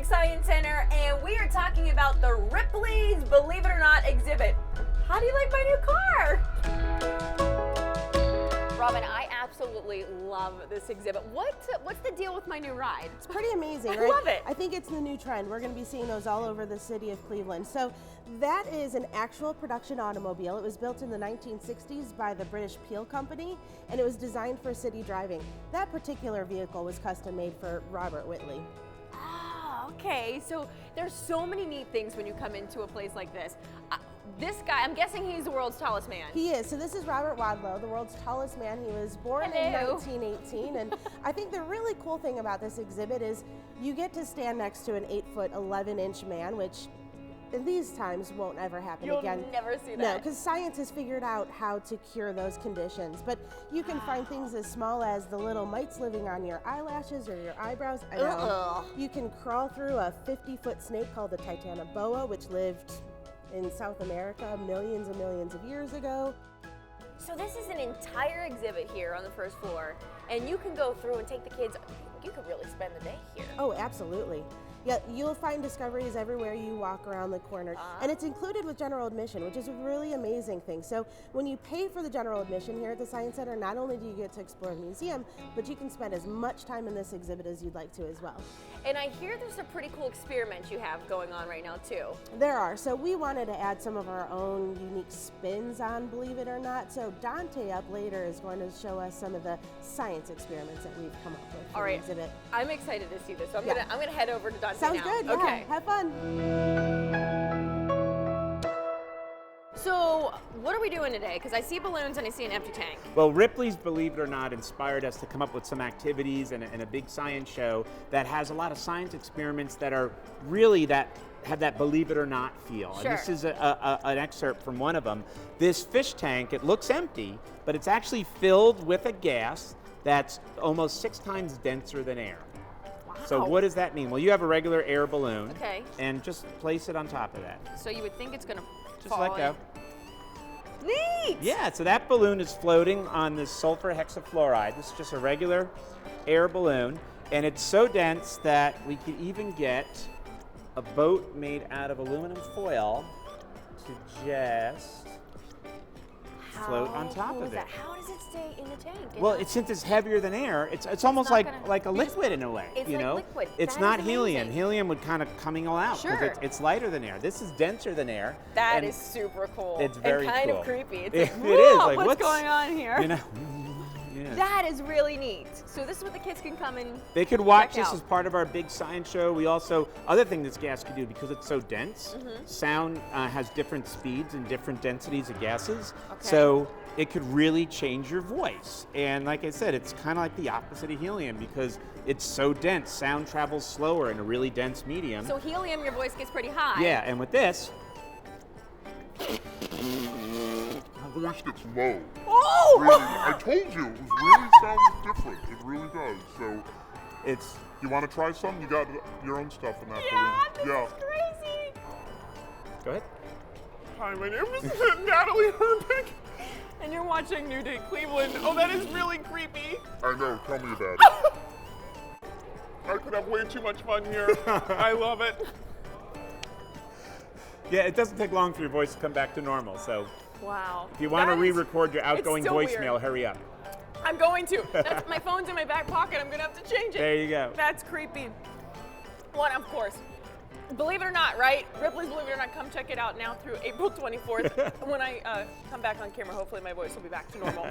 Science Center, and we are talking about the Ripley's Believe It or Not exhibit. How do you like my new car? Robin, I absolutely love this exhibit. What's the deal with my new ride? It's pretty amazing, right? I love it. I think it's the new trend. We're going to be seeing those all over the city of Cleveland. So that is an actual production automobile. It was built in the 1960s by the British Peel Company, and it was designed for city driving. That particular vehicle was custom made for Robert Whitley. Oh, okay. So there's so many neat things when you come into a place like this. This guy, I'm guessing he's the world's tallest man. He is. So this is Robert Wadlow, the world's tallest man. He was born in 1918. And I think the really cool thing about this exhibit is you get to stand next to an 8-foot, 11-inch man, which in these times won't ever happen again. You'll never see that. No, because science has figured out how to cure those conditions. But you can find things as small as the little mites living on your eyelashes or your eyebrows. I know. You can crawl through a 50-foot snake called the Titanoboa, which lived in South America millions and millions of years ago. So this is an entire exhibit here on the first floor, and you can go through and take the kids. You could really spend the day here. Oh, absolutely. Yeah, you'll find discoveries everywhere you walk around the corner. And it's included with general admission, which is a really amazing thing. So when you pay for the general admission here at the Science Center, not only do you get to explore the museum, but you can spend as much time in this exhibit as you'd like to as well. And I hear there's a pretty cool experiment you have going on right now too. There are. So we wanted to add some of our own unique spins on Believe It or Not. So Dante up later is going to show us some of the science experiments that we've come up with for the exhibit. I'm excited to see this. So I'm gonna head over to Dante Sounds now. good. Yeah. Okay. Have fun. So what are we doing today? Because I see balloons and I see an empty tank. Well, Ripley's Believe It or Not inspired us to come up with some activities and a big science show that has a lot of science experiments that are really have that Believe It or Not feel. Sure. And this is an excerpt from one of them. This fish tank, it looks empty, but it's actually filled with a gas that's almost 6 times denser than air. So what does that mean? Well, you have a regular air balloon, and just place it on top of that. So you would think it's going to Just fall let go. Neat! Yeah, so that balloon is floating on this sulfur hexafluoride. This is just a regular air balloon, and it's so dense that we could even get a boat made out of aluminum foil to just float on top of it. How does it stay in the tank? Well, since it's heavier than air, it's almost like a liquid in a way. It's you like know, liquid. it's That not is helium. amazing. Helium would kind of coming all out Sure. it's lighter than air. This is denser than air. That and is super cool. It's very and kind cool. of creepy. It's It like, is, whoa, like, what's what's going on here? You know. Yeah. That is really neat. So this is what the kids can come and They could watch check this out. as part of our big science show. We also, other thing this gas could do, because it's so dense, sound has different speeds and different densities of gases. So it could really change your voice. And like I said, it's kind of like the opposite of helium because it's so dense. Sound travels slower in a really dense medium. So helium, your voice gets pretty high. Yeah, and with this, Your voice gets low. Oh! Really, I told you, it really sounds different. It really does. So, you want to try some? You got your own stuff in that balloon. This is crazy. go ahead. Hi, my name is Natalie Herbeck, and you're watching New Day Cleveland. Oh, that is really creepy. I know, tell me about it. I could have way too much fun here. I love it. Yeah, it doesn't take long for your voice to come back to normal. So Wow. if you want to re-record your outgoing so voicemail, weird. hurry up. I'm going to. My phone's in my back pocket. I'm going to have to change it. There you go. That's creepy. One, of course. Believe it or not, right? Ripley's Believe It or Not, come check it out now through April 24th. When I come back on camera, hopefully my voice will be back to normal.